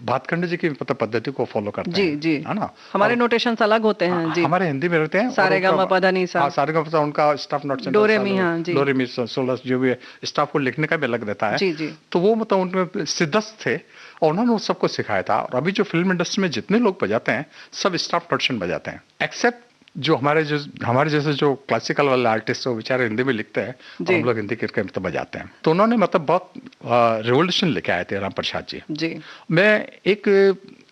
भातखंडे जी की मतलब पद्धति को फॉलो करते जी हैं। जी, है ना? हमारे नोटेशंस अलग होते हैं जी। हमारे हिंदी में रहते हैं। सारे गा मा पा धा नी सा। हाँ, सारे गा मा पा धा, उनका स्टाफ नोटेशन डो रे मी, हाँ जी। डो रे मी सोलह जो भी स्टाफ को लिखने का भी अलग रहता है। जी जी। तो वो मतलब उनमें सिद्धस्त थे और उन्होंने उस सबको सिखाया था। और अभी जो फिल्म इंडस्ट्री में जितने लोग बजाते हैं सब स्टाफ नोटेशन बजाते हैं, एक्सेप्ट जो हमारे जैसे जो क्लासिकल वाले आर्टिस्ट वो बेचारे हिंदी में लिखते हैं और हम लोग हिंदी करके मतलब बजाते हैं। तो उन्होंने मतलब बहुत रिवोल्यूशन लेके आए थे राम प्रसाद जी। जी। मैं एक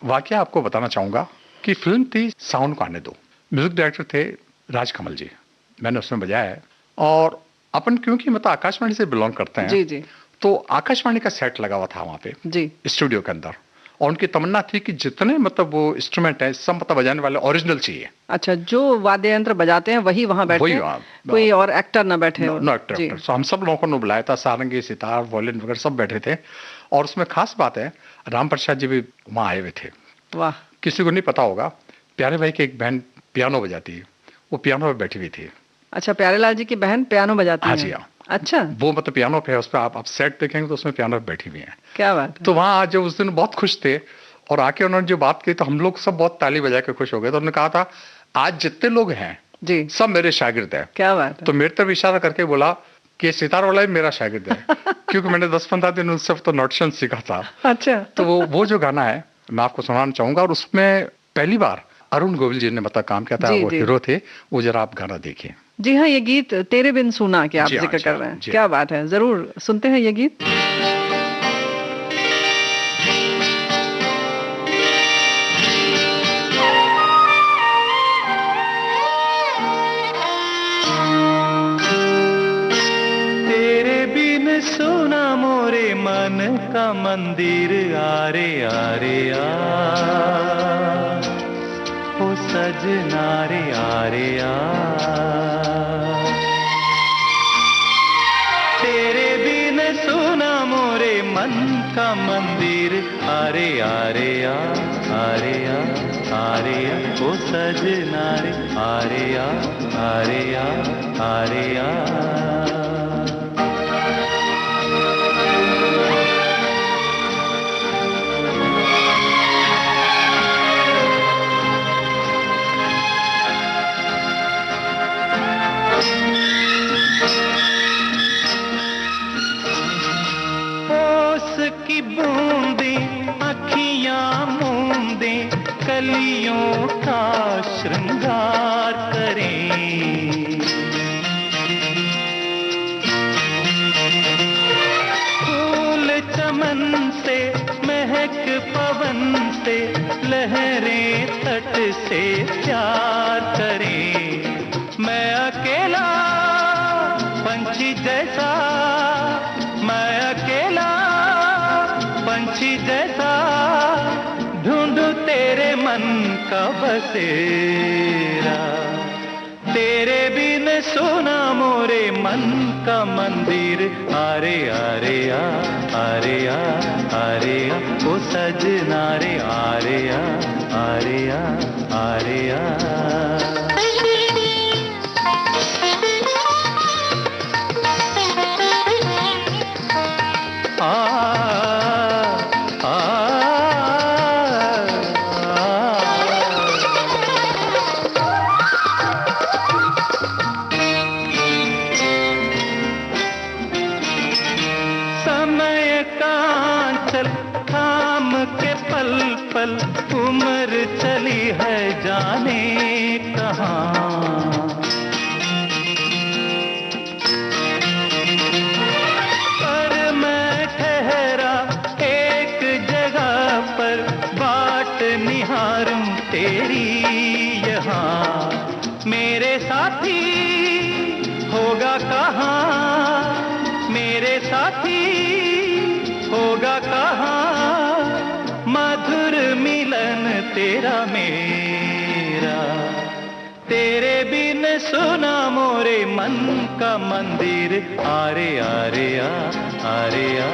वाकया आपको बताना चाहूंगा कि फिल्म थी साउंड को आने दो, म्यूजिक डायरेक्टर थे राजकमल जी, मैंने उसमें बजाया है। और अपन क्योंकि मतलब आकाशवाणी से बिलोंग करते हैं जी जी, तो आकाशवाणी का सेट लगा हुआ था वहाँ पे जी, स्टूडियो के अंदर। और उनकी तमन्ना थी कि जितने मतलब वो इंस्ट्रूमेंट है सब मतलब बजाने वाले ओरिजिनल चाहिए। अच्छा, जो वाद्य यंत्र बजाते हैं वही वहाँ बैठे, वही कोई और एक्टर ना बैठे हो। No actor. तो हम सब लोगों को बुलाया था, सारंगी, सितार, वॉयलिन वगैरह सब बैठे थे। और उसमें खास बात है राम प्रसाद जी भी वहाँ आए हुए थे। वाह। किसी को नहीं पता होगा, प्यारे भाई की एक बहन पियानो बजाती है, वो पियानो पे बैठी हुई थी। अच्छा, प्यारेलाल जी की बहन पियानो बजाती है? हाँ जी, हाँ। अच्छा, वो मतलब पियानो पे है, उस पर आप सेट देखेंगे तो उसमें पियानो पे बैठी हुई है। क्या बात है। तो वहाँ आज उस दिन बहुत खुश थे और आके उन्होंने जो बात की तो हम लोग सब बहुत ताली बजा के खुश हो गए। तो उन्होंने कहा था आज जितने लोग हैं जी सब मेरे शागिर्द हैं। क्या बात है। तो मेरे तरफ इशारा करके बोला कि सितार वाला भी मेरा शागिर्द है क्योंकि मैंने 10-15 दिन उनसे तो नोटेशन सीखा था। अच्छा, तो वो जो गाना है मैं आपको सुनाना चाहूंगा। और उसमें पहली बार अरुण गोविल जी ने मतलब काम किया था, जी, वो जी। हीरो थे। वो जरा आप गाना देखिए। जी हाँ, ये गीत तेरे बिन सुना के आप जी हाँ, जिक्र जी कर हाँ, रहे हैं, जी क्या बात है। जरूर सुनते हैं ये गीत। तेरे बिन सुना मोरे मन का मंदिर, आरे आरे आ ओ सजना रे आरे आ। तेरे बिन सुना मोरे मन का मंदिर, आरे आरे आ आरे आ आरे आ ओ सजना रे आरे आ आरे आ आरे आ। की बूंदे अखियां मूंदे कलियों का श्रृंगार करें। फूल चमन से महक पवन से लहरें तट से प्यार करें। मैं अकेला पंछी जैसा, मैं अकेला पंछी जैसा ढूंढूं तेरे मन का बसेरा। तेरे बिन सोना मोरे मन का मंदिर, आरे आरे आ आरे आ आरे आ ओ सजना रे आरे आ आरे आ आरे आ। उम्र चली है जाने कहाँ, पर मैं ठहरा एक जगह पर बाट निहारूं तेरी यहाँ। मेरे साथी होगा कहाँ, मेरे साथी होगा कहाँ, मधुर मिलन तेरा मेरा। तेरे बिन सुना मोरे मन का मंदिर, आरे आरे आ आरे आ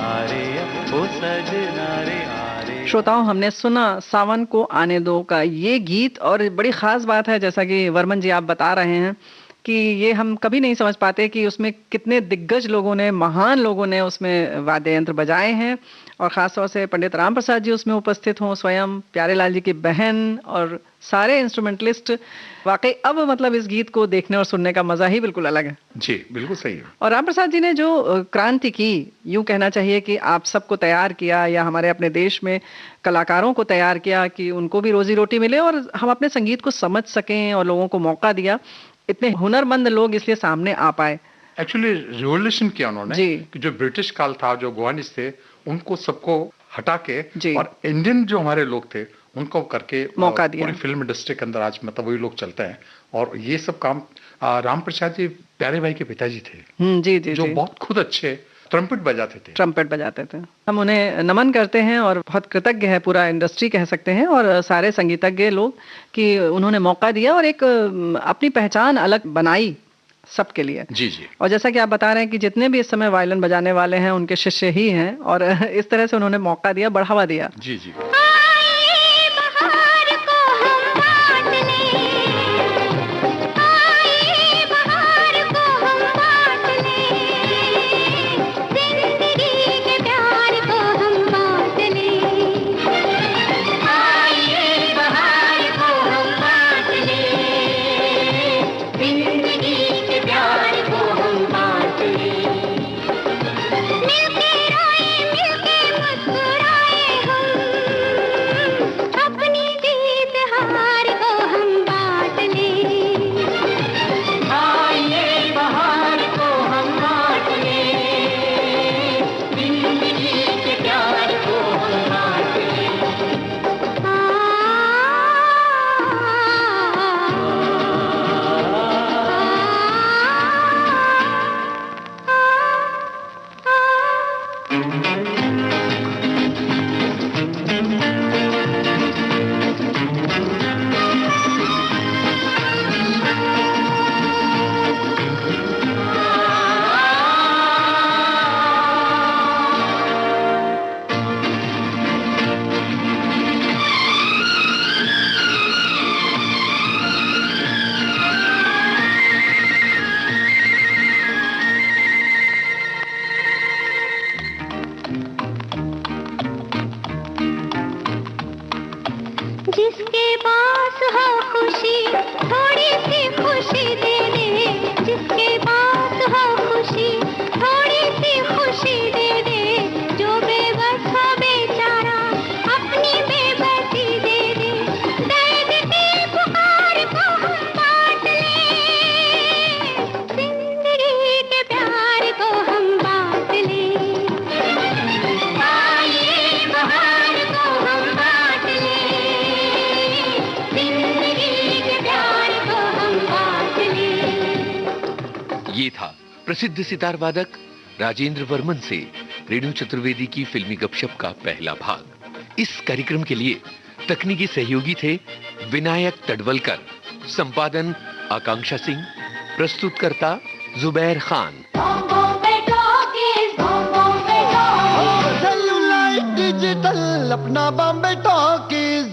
आरे आ ओ सजना रे आरे। श्रोताओं, हमने सुना सावन को आने दो का ये गीत, और बड़ी खास बात है जैसा कि वर्मन जी आप बता रहे हैं कि ये हम कभी नहीं समझ पाते कि उसमें कितने दिग्गज लोगों ने, महान लोगों ने उसमें वाद्य यंत्र बजाए हैं, और ख़ास तौर से पंडित राम प्रसाद जी उसमें उपस्थित हों, स्वयं प्यारेलाल जी की बहन और सारे इंस्ट्रूमेंटलिस्ट। वाकई अब मतलब इस गीत को देखने और सुनने का मज़ा ही बिल्कुल अलग है। जी बिल्कुल सही है। और राम प्रसाद जी ने जो क्रांति की, यूं कहना चाहिए कि आप सबको तैयार किया, या हमारे अपने देश में कलाकारों को तैयार किया कि उनको भी रोजी रोटी मिले और हम अपने संगीत को समझ सकें, और लोगों को मौका दिया। इतने हुनरमंद लोग इसलिए सामने आ पाए। एक्चुअली रिवोल्यूशन किया उन्होंने जी। कि जो ब्रिटिश काल था, जो गोवानिस थे, उनको सबको हटा के जी। और इंडियन जो हमारे लोग थे उनको करके मौका दिया। पूरी फिल्म इंडस्ट्री के अंदर आज मतलब वही लोग चलते हैं। और ये सब काम राम प्रसाद जी प्यारे भाई के पिताजी थे, जी जी जो जी। बहुत खुद अच्छे ट्रम्पेट बजाते थे। ट्रम्पेट बजाते थे। हम उन्हें नमन करते हैं और बहुत कृतज्ञ है पूरा इंडस्ट्री कह सकते हैं, और सारे संगीतज्ञ लोग कि उन्होंने मौका दिया और एक अपनी पहचान अलग बनाई सबके लिए। जी जी। और जैसा कि आप बता रहे हैं कि जितने भी इस समय वायलिन बजाने वाले हैं उनके शिष्य ही हैं, और इस तरह से उन्होंने मौका दिया, बढ़ावा दिया। जी जी। आए बहार को हम बांट लें, आए बहार को हम बांट लें, जिंदगी के प्यार को हम बांट लें, आए बहार को हम बांट लें, जिंदगी के प्यार को हम बांट लें, मिलके रोए मिलके मुस्कुराए हम, अपनी जीत हार को हम बांट लें, आइए बहार को हम बांट लें, जिंदगी के प्यार को हम बांट जिसके पास हो खुशी थोड़ी सी खुशी दे दे, जिसके पास हो खुशी थोड़ी सी खुशी दे दे, जो बेबस हो बेचारा अपनी बेबसी दे दे, दर्द की पुकार को हम बांट लें, जिंदगी के प्यार को हम बांट लें, आइए बहार को हम बांट लें, जिंदगी के प्यार को हम बांट लें। ये था प्रसिद्ध सितार वादक राजेंद्र वर्मन से रेणु चतुर्वेदी की फिल्मी गपशप का पहला भाग। इस कार्यक्रम के लिए तकनीकी सहयोगी थे विनायक तडवलकर, संपादन आकांक्षा सिंह, प्रस्तुतकर्ता जुबैर खान। सेलुलाइट डिजिटल अपना बॉम्बे टॉकीज।